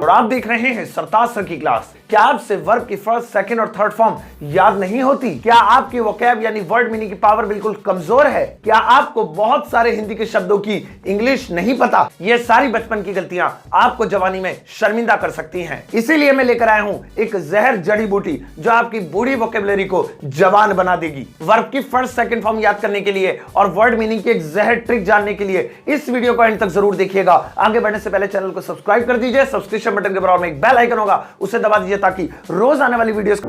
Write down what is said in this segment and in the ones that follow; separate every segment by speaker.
Speaker 1: और आप देख रहे हैं सरताज सर की क्लास। क्या आपसे वर्ब की फर्स्ट, सेकंड और थर्ड फॉर्म याद नहीं होती? क्या आपकी वोकैब यानी वर्ड मीनिंग की पावर बिल्कुल कमजोर है? क्या आपको बहुत सारे हिंदी के शब्दों की इंग्लिश नहीं पता? ये सारी बचपन की गलतियां आपको जवानी में शर्मिंदा कर सकती हैं। इसीलिए मैं लेकर आया हूं एक जहर जड़ी बूटी जो आपकी बूढ़ी वोकैबुलरी को जवान बना देगी। वर्ब की फर्स्ट, सेकंड फॉर्म याद करने के लिए और वर्ड मीनिंग की एक जहर ट्रिक जानने के लिए इस वीडियो को एंड तक जरूर देखिएगा। आगे बढ़ने से पहले चैनल को सब्सक्राइब कर दीजिए। सब्सक्रिप्शन बटन के बराबर में एक बेल आइकन होगा, उसे दबा दीजिए ताकि रोज आने वाली वीडियोस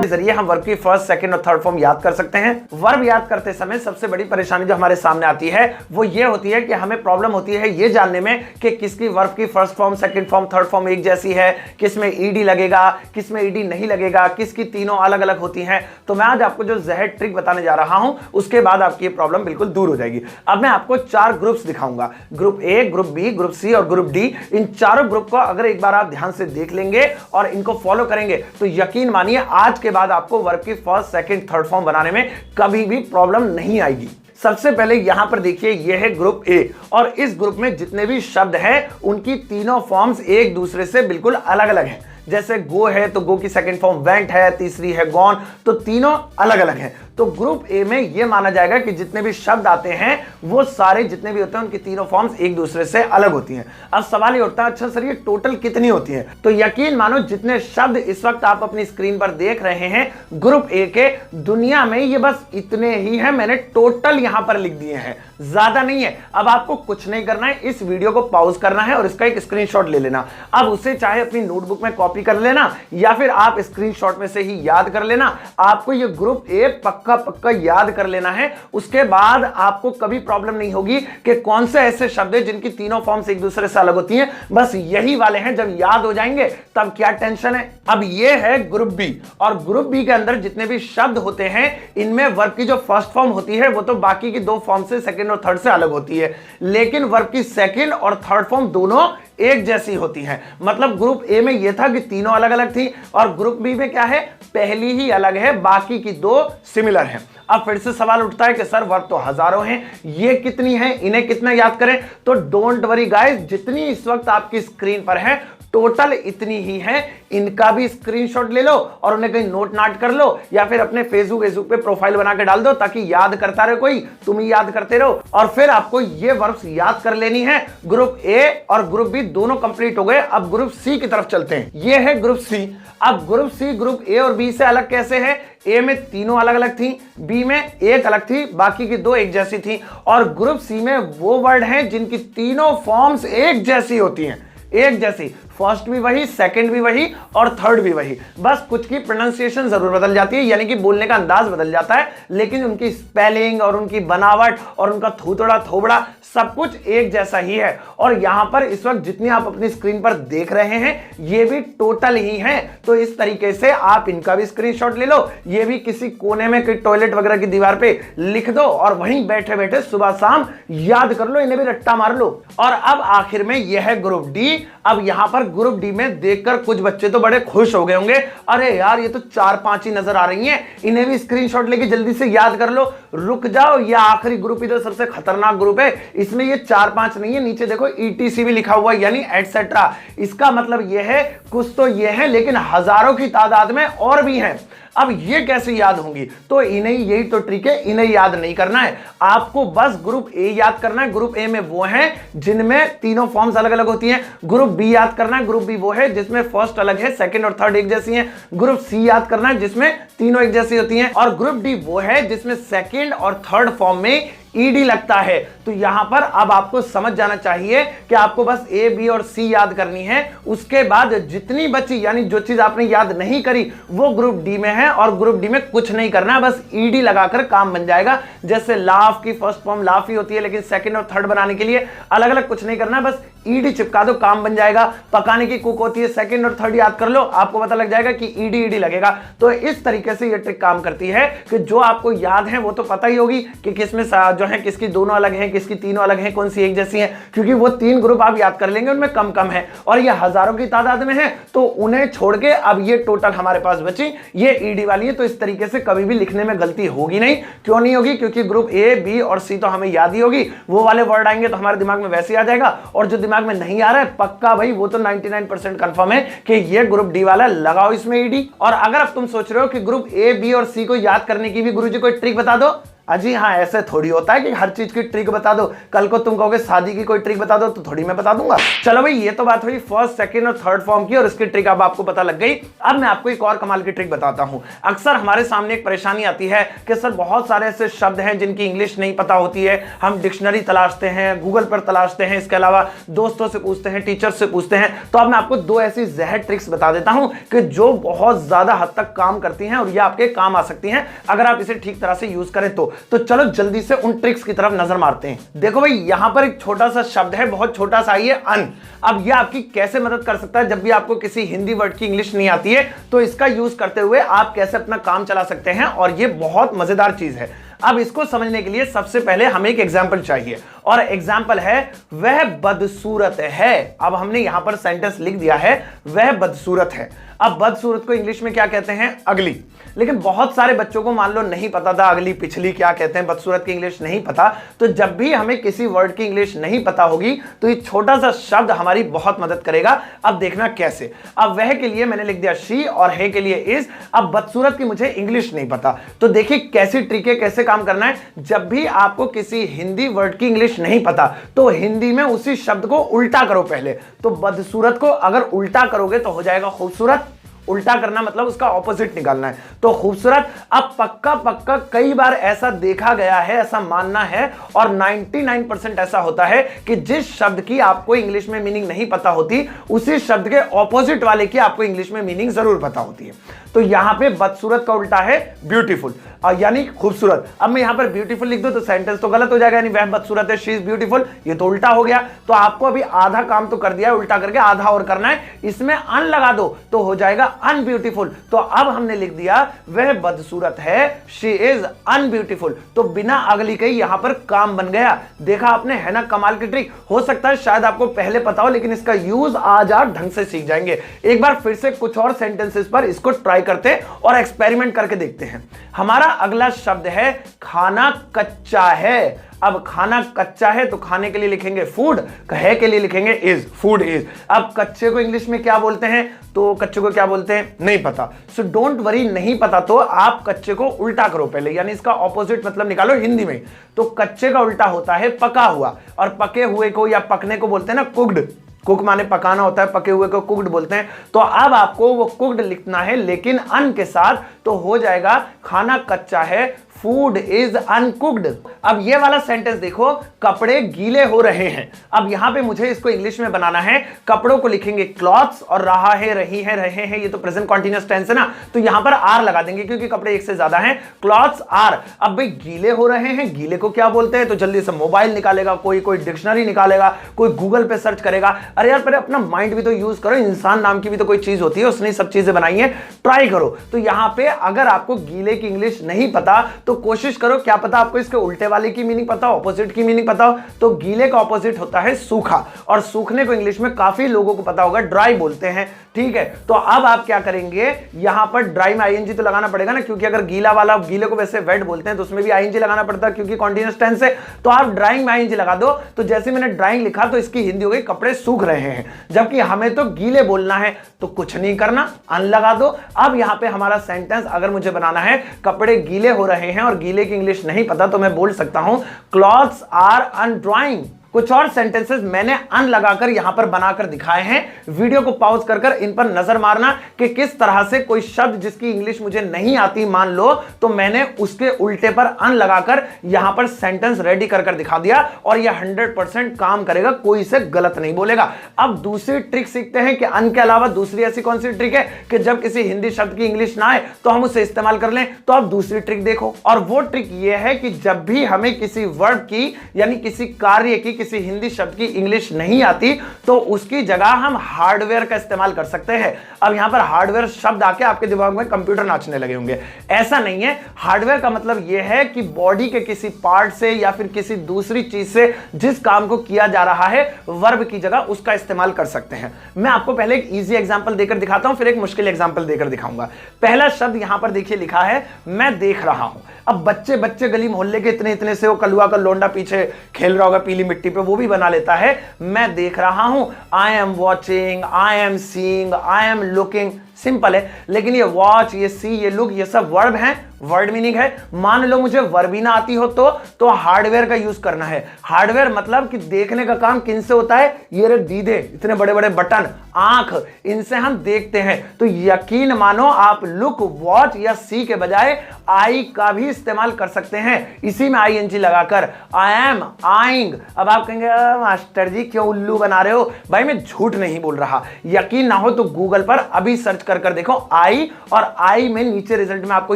Speaker 1: जरिए हम वर्ब की फर्स्ट, सेकंड और थर्ड फॉर्म याद कर सकते हैं। वर्ब याद करते समय सबसे बड़ी परेशानी जो हमारे सामने आती है वो ये होती है कि हमें प्रॉब्लम होती है ये जानने में कि किसकी वर्ब की first form, second form, third form एक जैसी है, किसमें ईडी लगेगा, किसमें ईडी नहीं लगेगा, किसकी तीनों अलग अलग होती हैं। तो मैं आज आपको जो जहर ट्रिक बताने जा रहा हूं उसके बाद आपकी ये प्रॉब्लम बिल्कुल दूर हो जाएगी। अब मैं आपको 4 ग्रुप्स दिखाऊंगा, group A, group B, group C और ग्रुप डी। इन चारों ग्रुप को अगर एक बार आप ध्यान से देख लेंगे और इनको फॉलो करेंगे तो यकीन मानिए आज के बाद आपको वर्ब की फर्स्ट, सेकंड, थर्ड फॉर्म बनाने में कभी भी प्रॉब्लम नहीं आएगी। सबसे पहले यहां पर देखिए, यह है ग्रुप ए और इस ग्रुप में जितने भी शब्द हैं उनकी तीनों फॉर्म्स एक दूसरे से बिल्कुल अलग अलग हैं। जैसे गो है तो गो की सेकंड फॉर्म वेंट है, तीसरी है गॉन, तो तीनों अलग अलग हैं। तो ग्रुप ए में यह माना जाएगा कि जितने भी शब्द आते हैं वो सारे जितने भी होते हैं उनकी तीनों फॉर्म्स एक दूसरे से अलग होती हैं। अब सवाल ये उठता है, अच्छा सर ये टोटल कितनी होती हैं? तो यकीन मानो जितने शब्द इस वक्त आप अपनी स्क्रीन पर देख रहे हैं ग्रुप ए के, दुनिया में ये बस इतने ही हैं। मैंने टोटल यहां पर लिख दिए हैं, ज्यादा नहीं है। अब आपको कुछ नहीं करना है, इस वीडियो को पॉज करना है और इसका एक स्क्रीनशॉट ले लेना। अब उसे चाहे अपनी नोटबुक में कॉपी कर लेना या फिर आप स्क्रीनशॉट में से ही याद कर लेना। आपको ये ग्रुप ए पक्का याद कर लेना है। उसके बाद आपको कभी प्रॉब्लम नहीं होगी कि कौन से ऐसे शब्द हैं जिनकी तीनों फॉर्म्स एक दूसरे से अलग होती हैं। बस यही वाले हैं, जब याद हो जाएंगे तब क्या टेंशन है। अब ये है ग्रुप बी और ग्रुप बी के अंदर जितने भी शब्द होते हैं इनमें वर्ब की जो फर्स्ट फॉर्म होती है वो तो बाकी की 2 फॉर्म से, सेकंड और थर्ड से अलग होती है, लेकिन वर्ब की सेकंड और थर्ड फॉर्म दोनों एक जैसी होती हैं। मतलब ग्रुप ए में यह था कि तीनों अलग अलग थी और ग्रुप बी में क्या है, पहली ही अलग है, बाकी की 2 सिमिलर हैं। अब फिर से सवाल उठता है कि सर वर्ब तो हजारों हैं, ये कितनी हैं, इन्हें कितना याद करें? तो डोंट वरी गाइस, जितनी इस वक्त आपकी स्क्रीन पर है टोटल इतनी ही है। इनका भी स्क्रीनशॉट ले लो और उन्हें कहीं नोट नाट कर लो या फिर अपने फेसबुक पे प्रोफाइल बना के डाल दो ताकि याद करता रहे कोई, तुम ही याद करते रहो। और फिर आपको ये वर्ब्स याद कर लेनी है। ग्रुप ए और ग्रुप बी दोनों कंप्लीट हो गए। अब ग्रुप सी की तरफ चलते हैं। ये है ग्रुप सी। अब ग्रुप सी ग्रुप ए और बी से अलग कैसे है? ए में तीनों अलग अलग थी, बी में एक अलग थी, बाकी की 2 एक जैसी थी। और ग्रुप सी में वो वर्ड हैं जिनकी तीनों फॉर्म्स एक जैसी होती हैं, एक जैसी। फर्स्ट भी वही, सेकंड भी वही और थर्ड भी वही, बस कुछ की प्रोनाउंसिएशन जरूर बदल जाती है, यानी कि बोलने का अंदाज बदल जाता है, लेकिन उनकी स्पेलिंग और उनकी बनावट और उनका थोड़ा थोबड़ा सब कुछ एक जैसा ही है। और यहां पर इस वक्त जितनी आप अपनी स्क्रीन पर देख रहे हैं ये भी टोटल ही हैं। तो इस तरीके से आप इनका भी स्क्रीनशॉट ले लो, ये भी किसी कोने में कोई टॉयलेट वगैरह की दीवार पे लिख दो और वहीं बैठे बैठे सुबह शाम याद कर लो, इन्हें भी रट्टा मार लो। और अब आखिर में यह है ग्रुप डी। अब यहां पर ग्रुप डी में देखकर कुछ बच्चे तो बड़े खुश हो गए होंगे, अरे यार ये तो 4-5 ही नजर आ रही हैं, इन्हें भी स्क्रीनशॉट लेके जल्दी से याद कर लो। रुक जाओ, ये आखिरी ग्रुप इधर सबसे खतरनाक ग्रुप है, इसमें ये 4-5 नहीं है, नीचे देखो ETC भी लिखा हुआ है यानी एटसेट्रा। इसका मतलब ये है कुछ तो ये है लेकिन हजारों की तादाद में और भी हैं। अब ये कैसे याद होंगी? तो इन्हें, यही तो ट्रिक है, इन्हें याद नहीं करना है, आपको बस ग्रुप ए याद करना है। ग्रुप ए में वो हैं जिनमें तीनों फॉर्म्स अलग अलग होती हैं। ग्रुप बी याद करना है, ग्रुप बी वो है जिसमें फर्स्ट अलग है, सेकंड और थर्ड एक जैसी हैं। ग्रुप सी याद करना है जिसमें तीनों एक जैसी होती हैं। और ग्रुप डी वो है जिसमें सेकंड और थर्ड फॉर्म में ईडी लगता है। तो यहां पर अब आपको समझ जाना चाहिए कि आपको बस ए, बी और सी याद करनी है। उसके बाद जितनी बची, यानी जो चीज आपने याद नहीं करी वो ग्रुप डी में है और ग्रुप डी में कुछ नहीं करना है, बस ईडी लगाकर काम बन जाएगा। जैसे लाफ की फर्स्ट फॉर्म लाफ ही होती है, लेकिन सेकंड और थर्ड बनाने के लिए अलग अलग कुछ नहीं करना है, बस ईडी चिपका दो, काम बन जाएगा। पकाने की कुक होती है, सेकंड और थर्ड याद कर लो, आपको पता लग जाएगा कि ईडी ईडी लगेगा। तो इस तरीके से ये ट्रिक काम करती है कि जो आपको याद है वो तो पता ही होगी कि किसमें जो है किसकी दोनों अलग हैं, किसकी तीनों अलग हैं, कौन सी एक जैसी हैं, क्योंकि वो 3 ग्रुप आप याद कर लेंगे, उनमें कम कम है और ये हजारों की तादाद में है, तो उन्हें छोड़ के अब ये टोटल हमारे पास बची ये ईडी वाली है। तो इस तरीके से कभी भी लिखने में गलती होगी नहीं। क्यों नहीं होगी? क्योंकि ग्रुप ए, बी और सी तो हमें याद ही होगी, वो वाले वर्ड आएंगे तो हमारे दिमाग में वैसे ही आ जाएगा, और जो दिमाग में नहीं आ रहा है पक्का भाई वो तो 99% कंफर्म है कि ये ग्रुप डी वाला, लगाओ इसमें ईडी। और अगर अब तुम सोच रहे हो कि ग्रुप ए, बी और सी को याद करने की भी गुरुजी कोई ट्रिक बता दो, अजी हाँ, ऐसे थोड़ी होता है कि हर चीज की ट्रिक बता दो। कल को तुम कहोगे शादी की कोई ट्रिक बता दो तो थोड़ी मैं बता दूंगा। चलो भाई, ये तो बात हुई फर्स्ट, सेकंड और थर्ड फॉर्म की, और इसकी ट्रिक अब आपको पता लग गई। अब मैं आपको एक और कमाल की ट्रिक बताता हूं। अक्सर हमारे सामने एक परेशानी आती है कि सर बहुत सारे ऐसे शब्द हैं जिनकी इंग्लिश नहीं पता होती है, हम डिक्शनरी तलाशते हैं, गूगल पर तलाशते हैं, इसके अलावा दोस्तों से पूछते हैं, टीचर से पूछते हैं। तो अब मैं आपको 2 ऐसी जहर ट्रिक्स बता देता हूं कि जो बहुत ज्यादा हद तक काम करती हैं और ये आपके काम आ सकती हैं अगर आप इसे ठीक तरह से यूज करें तो चलो जल्दी से उन ट्रिक्स की तरफ नजर मारते हैं। देखो भाई, यहां पर एक छोटा सा शब्द है, बहुत छोटा सा, ये अन। अब यह आपकी कैसे मदद कर सकता है जब भी आपको किसी हिंदी वर्ड की इंग्लिश नहीं आती है, तो इसका यूज करते हुए आप कैसे अपना काम चला सकते हैं, और ये बहुत मजेदार चीज है। अब इसको समझने के लिए सबसे पहले हमें एक एग्जाम्पल चाहिए, और एग्जाम्पल है वह बदसूरत है। अब हमने यहां पर सेंटेंस लिख दिया है वह बदसूरत है। अब बदसूरत को इंग्लिश में क्या कहते हैं? अगली। लेकिन बहुत सारे बच्चों को मान लो नहीं पता था अगली पिछली क्या कहते हैं, बदसूरत की इंग्लिश नहीं पता। तो जब भी हमें किसी वर्ड की इंग्लिश नहीं पता होगी तो ये छोटा सा शब्द हमारी बहुत मदद करेगा। अब देखना कैसे। अब वह के लिए मैंने लिख दिया शी और है के लिए इज। अब बदसूरत की मुझे इंग्लिश नहीं पता, तो देखिए कैसी ट्रिक है, कैसे काम करना है। जब भी आपको किसी हिंदी वर्ड की इंग्लिश नहीं पता तो हिंदी में उसी शब्द को उल्टा करो पहले। तो बदसूरत को अगर उल्टा करोगे तो हो जाएगा खूबसूरत। उल्टा करना मतलब उसका ऑपोजिट निकालना है, तो खूबसूरत। अब पक्का पक्का कई बार ऐसा देखा गया है, ऐसा मानना है, और 99% ऐसा होता है कि जिस शब्द की आपको इंग्लिश में मीनिंग नहीं पता होती उसी शब्द के ऑपोजिट वाले की आपको इंग्लिश में मीनिंग जरूर पता होती है। तो यहां पे बदसूरत का उल्टा है ब्यूटीफुल, यानी खूबसूरत। अब मैं यहां पर ब्यूटीफुल लिख दूं तो सेंटेंस तो गलत हो जाएगा, यानी वह बदसूरत है, शी इज ब्यूटीफुल, ये तो उल्टा हो गया। तो आपको अभी आधा काम तो कर दिया है, उल्टा करके आधा और करना है। इसमें अन लगा दो तो हो जाएगा अनब्यूटीफुल। तो अब हमने लिख दिया वह बदसूरत है, शी इज अनब्यूटीफुल। तो बिना अगली के यहां पर काम बन गया। देखा आपने, है ना कमाल की ट्रिक। हो सकता है शायद आपको पहले पता हो, लेकिन इसका यूज आज आप ढंग से सीख जाएंगे। एक बार फिर से कुछ और सेंटेंसेस पर इसको ट्राई करते और एक्सपेरिमेंट करके देखते हैं। हमारा अगला शब्द है खाना कच्चा है। अब खाना कच्चा है तो खाने के लिए लिखेंगे फूड, है के लिए लिखेंगे इज, फूड इज। अब कच्चे को इंग्लिश में क्या बोलते हैं? तो कच्चे को क्या बोलते हैं? नहीं पता। सो डोंट वरी, नहीं पता तो आप कच्चे को उल्टा करो पहले, यानी इसका ऑपोजिट मतलब निकालो हिंदी में। तो कच्चे का उल्टा होता है पका हुआ, और पके हुए को या पकने को बोलते हैं ना कुक्ड। कुक माने पकाना होता है, पके हुए को कुक्ड बोलते हैं। तो अब आपको वो कुक्ड लिखना है लेकिन अन के साथ, तो हो जाएगा खाना कच्चा है, फूड इज अनकुक्ड। अब ये वाला सेंटेंस देखो, कपड़े गीले हो रहे हैं। अब यहां पे मुझे इसको इंग्लिश में बनाना है। कपड़ों को लिखेंगे क्लॉथ्स, और रहा है, रही है, रहे हैं, ये तो प्रेजेंट कॉन्टिन्यूअस टेंस है ना, तो यहां पर आर लगा देंगे क्योंकि कपड़े एक से ज्यादा हैं। Clothes are. अब भाई गीले हो रहे हैं, गीले को क्या बोलते हैं? तो जल्दी से मोबाइल निकालेगा कोई डिक्शनरी निकालेगा, कोई गूगल पे सर्च करेगा। अरे यार पहले अपना माइंड भी तो यूज करो, इंसान नाम की भी तो कोई चीज होती है, उसने सब चीजें बनाई है, ट्राई करो। तो यहां पे अगर आपको गीले की इंग्लिश नहीं पता तो कोशिश करो, क्या पता आपको इसके उल्टे वाले की मीनिंग पता हो, ऑपोजिट की मीनिंग पता हो। तो गीले का ऑपोजिट होता है सूखा, और सूखने को इंग्लिश में काफी लोगों को पता होगा ड्राई बोलते हैं। ठीक है, तो अब आप क्या करेंगे, यहां पर ड्राई में आईएनजी तो लगाना पड़ेगा ना, क्योंकि अगर गीला वाला, गीले को वैसे वेट बोलते हैं तो उसमें भी आईएनजी लगाना पड़ता है क्योंकि कॉन्टिन्यूअस टेंस है। तो आप ड्राइंग में आईएनजी लगा दो। तो जैसे मैंने ड्राइंग लिखा तो इसकी हिंदी हो गई कपड़े सूख रहे हैं, जबकि हमें तो गीले बोलना है, तो कुछ नहीं करना, अन लगा दो। अब यहां पे हमारा सेंटेंस अगर मुझे बनाना है कपड़े गीले हो रहे हैं और गीले की इंग्लिश नहीं पता, तो मैं बोल सकता हूं क्लॉथ्स आर अनड्राइंग। कुछ और सेंटेंसेस मैंने अन लगाकर यहां पर बनाकर दिखाए हैं। वीडियो को पॉज कर इन पर नजर मारना कि किस तरह से कोई शब्द जिसकी इंग्लिश मुझे नहीं आती मान लो, तो मैंने उसके उल्टे पर अन लगाकर यहां पर सेंटेंस रेडी कर दिखा दिया, और यह 100% काम करेगा, कोई इसे गलत नहीं बोलेगा। अब दूसरी ट्रिक सीखते हैं कि अन के अलावा दूसरी ऐसी कौन सी ट्रिक है कि जब किसी हिंदी शब्द की इंग्लिश ना आए तो हम उसे इस्तेमाल कर लें। तो अब दूसरी ट्रिक देखो, और वो ट्रिक यह है कि जब भी हमें किसी वर्ड की यानी किसी कार्य की, किसी हिंदी शब्द की इंग्लिश नहीं आती तो उसकी जगह हम हार्डवेयर का इस्तेमाल कर सकते हैं। अब यहां पर हार्डवेयर शब्द आके आपके दिमाग में कंप्यूटर नाचने लगे होंगे, ऐसा नहीं है। हार्डवेयर का मतलब यह है कि बॉडी के किसी पार्ट से या फिर किसी दूसरी चीज से जिस काम को किया जा रहा है वर्ब की जगह उसका इस्तेमाल कर सकते हैं। मैं आपको पहले एक इजी एग्जांपल देकर दिखाता हूं, फिर एक मुश्किल एग्जांपल देकर दिखाऊंगा। पहला शब्द यहां पर देखिए लिखा है मैं देख रहा हूं। अब बच्चे बच्चे गली मोहल्ले के इतने इतने से वो कलुआ का लोंडा पीछे खेल रहा होगा पीली मिट्टी पे, वो भी बना लेता है मैं देख रहा हूं। I am watching, I am seeing, I am looking, simple है। लेकिन ये वॉच, ये सी, ये लुक, ये सब वर्ब हैं, वर्ड मीनिंग है। मान लो मुझे वर्ब ही ना आती हो तो हार्डवेयर का यूज करना है। हार्डवेयर मतलब कि देखने का काम किन से होता है, ये रे दीदे, इतने बड़े बड़े बटन, आंख, इनसे हम देखते हैं। तो यकीन मानो आप लुक, वॉच या सी के बजाय आई का भी इस्तेमाल कर सकते हैं, इसी में ING लगाकर आई एम, आइंग। अब आप कहेंगे मास्टर जी क्यों उल्लू बना रहे हो? भाई मैं झूठ नहीं बोल रहा। यकीन ना हो तो गूगल पर अभी सर्च कर देखो आई, और आई में नीचे रिजल्ट में आपको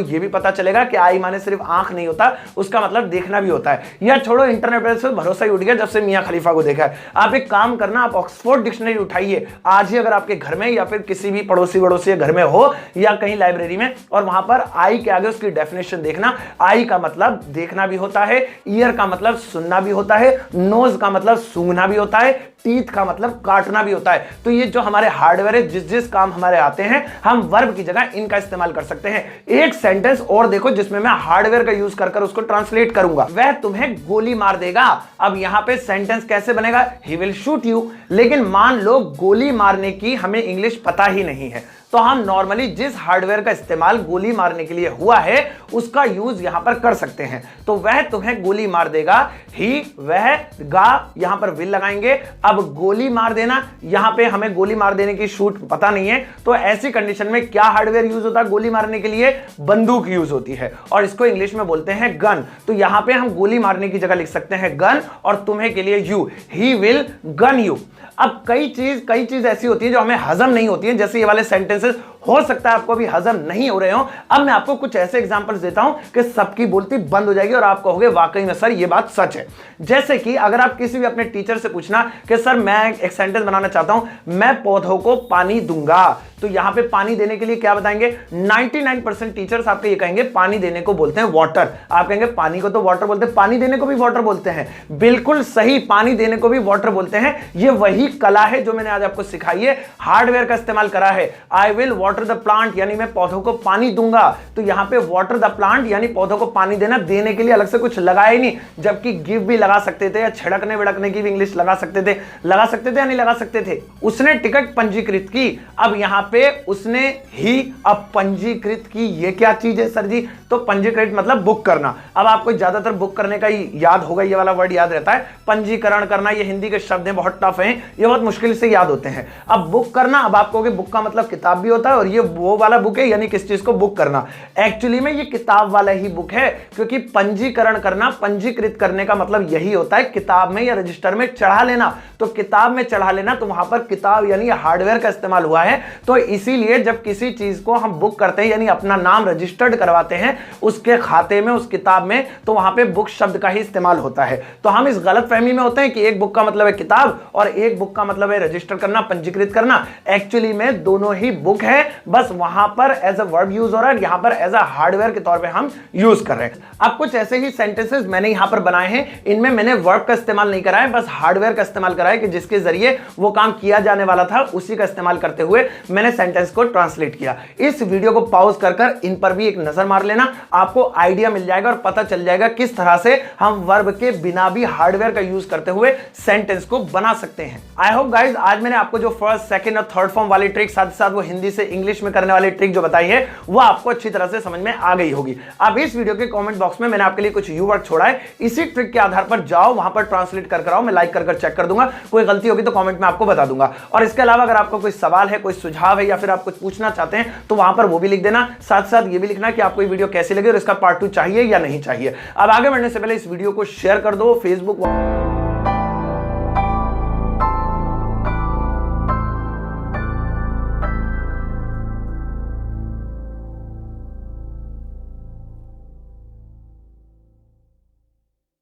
Speaker 1: यह भी पता चलेगा कि आई माने सिर्फ आंख नहीं होता, उसका मतलब देखना भी होता है। या छोड़ो, इंटरनेट पर से भरोसा ही उठ गया जब से मियां खलीफा को देखा है। आप एक काम करना, आप ऑक्सफोर्ड डिक्शनरी उठाइए आज ही, अगर आपके घर में या फिर किसी भी पड़ोसी वड़ोसी घर में हो या कहीं लाइब्रेरी में, और वहां पर आई के आगे उसकी डेफिनेशन देखना। आई का मतलब देखना भी होता है, ईयर का मतलब सुनना भी होता है, नोज का मतलब सूंघना भी होता है, टीथ का मतलब काटना भी होता है। तो ये जो हमारे हार्डवेयर है, जिस जिस काम हमारे आते हैं हम वर्ब की जगह इनका इस्तेमाल कर सकते हैं। एक सेंटेंस और देखो जिसमें मैं हार्डवेयर का यूज कर उसको ट्रांसलेट करूंगा। वह तुम्हें गोली मार देगा। अब यहां पे सेंटेंस कैसे बनेगा? He will shoot you. लेकिन मान लो गोली मारने की हमें इंग्लिश पता ही नहीं है, तो हम नॉर्मली जिस हार्डवेयर का इस्तेमाल गोली मारने के लिए हुआ है उसका यूज यहां पर कर सकते हैं। तो वह तुम्हें गोली मार देगा, ही, वह, गा, यहां पर विल लगाएंगे। अब गोली मार देना, यहां पे हमें गोली मार देने की शूट पता नहीं है, तो ऐसी कंडीशन में क्या हार्डवेयर यूज होता है गोली मारने के लिए? बंदूक यूज होती है, और इसको इंग्लिश में बोलते हैं गन। तो यहां पे हम गोली मारने की जगह लिख सकते हैं गन, और तुम्हें के लिए you, he will gun you. अब कई चीज ऐसी होती है जो हमें हजम नहीं होती है, जैसे ये वाले सेंटेंसेस हो सकता है आपको अभी हजम नहीं हो रहे हो। अब मैं आपको कुछ ऐसे एग्जांपल्स देता हूं कि सबकी बोलती बंद हो जाएगी और आप कहोगे वाकई में सर ये बात सच है। जैसे कि अगर आप किसी भी अपने टीचर से पूछना कि सर मैं एक सेंटेंस बनाना चाहता हूं, मैं पौधों को पानी दूंगा, तो यहां पे पानी देने के लिए क्या बताएंगे? 99% टीचर्स आपको ये कहेंगे पानी देने को बोलते हैं वाटर। आप कहेंगे पानी को तो वाटर बोलते हैं, पानी देने को भी वाटर बोलते हैं। बिल्कुल सही, पानी देने को भी वाटर बोलते हैं। ये वही कला है जो मैंने आज आपको सिखाई है, हार्डवेयर का इस्तेमाल करा है। I will water the plant, यानी मैं पौधों को पानी दूंगा, तो यहां पे वाटर द प्लांट यानी पौधों को पानी देना, देने के लिए अलग से कुछ लगाया ही नहीं। जबकि गिव भी लगा सकते थे, या छिड़कने विड़कने की भी इंग्लिश लगा सकते थे या नहीं लगा सकते थे। उसने टिकट पंजीकृत की, अब यहां पे उसने ही अब पंजीकृत की, ये क्या चीज है सर जी? तो पंजीकृत मतलब बुक करना। अब आपको ज्यादातर बुक करने का ही याद होगा, ये वाला वर्ड याद रहता है, पंजीकरण करना। ये हिंदी के शब्द हैं, बहुत टफ हैं, ये बहुत मुश्किल से याद होते हैं। अब बुक करना, अब आप कहोगे बुक का मतलब किताब भी होता है, और ये वो वाला बुक है, यानी किस चीज को बुक करना। एक्चुअली में ये किताब वाला ही बुक है, क्योंकि पंजीकरण करना, पंजीकृत करने का मतलब यही होता है किताब में या रजिस्टर में चढ़ा लेना। तो किताब में चढ़ा लेना, तो वहां पर किताब यानी हार्डवेयर का इस्तेमाल हुआ है। तो इसीलिए जब किसी चीज को हम बुक करते हैं, यानी अपना नाम रजिस्टर्ड करवाते हैं उसके खाते में, उस किताब में, तो वहां पे बुक शब्द का ही इस्तेमाल होता है। तो हम इस गलतफहमी में होते हैं कि एक बुक का मतलब है किताब और एक बुक का मतलब है रजिस्टर करना, पंजीकृत करना। एक्चुअली में दोनों ही बुक है, बस वहां पर एज अ वर्ब यूज हो रहा है, यहां पर एज अ हार्डवेयर के तौर पे हम यूज कर रहे हैं। अब कुछ ऐसे ही सेंटेंसेस मैंने यहां पर बनाए हैं, इनमें मैंने वर्ब का इस्तेमाल नहीं करा है, बस हार्डवेयर का इस्तेमाल करा है कि जिसके जरिए वो काम किया जाने वाला था उसी का इस्तेमाल करते हुए मैंने सेंटेंस को ट्रांसलेट किया। इस वीडियो को पॉज कर इन पर भी एक नजर मार लेना, आपको आइडिया मिल जाएगा और पता चल जाएगा किस तरह से हम वर्ब के बिना भी हार्डवेयर का यूज करते हुए सेंटेंस को बना सकते हैं। आई होप गाइज आज मैंने आपको जो फर्स्ट, सेकंड और थर्ड फॉर्म वाली ट्रिक, साथ ही साथ वो हिंदी से इंग्लिश में करने वाली ट्रिक जो बताई है, वो आपको अच्छी तरह से समझ में आ गई होगी। अब इस वीडियो के कमेंट बॉक्स में मैंने आपके लिए कुछ यू वर्ड छोड़ा है, इसी ट्रिक के आधार पर जाओ, वहां पर ट्रांसलेट कर आओ, मैं लाइक कर चेक कर दूंगा, कोई गलती होगी तो कमेंट में आपको बता दूंगा। और इसके अलावा अगर आपको कोई सवाल है, कोई सुझाव है, या फिर आप कुछ पूछना चाहते हैं तो वहां पर वो भी लिख देना। साथ साथ ये भी लिखना कि आपको ये वीडियो कैसी लगी और इसका पार्ट 2 चाहिए या नहीं चाहिए। अब आगे बढ़ने से पहले इस वीडियो को शेयर कर दो फेसबुक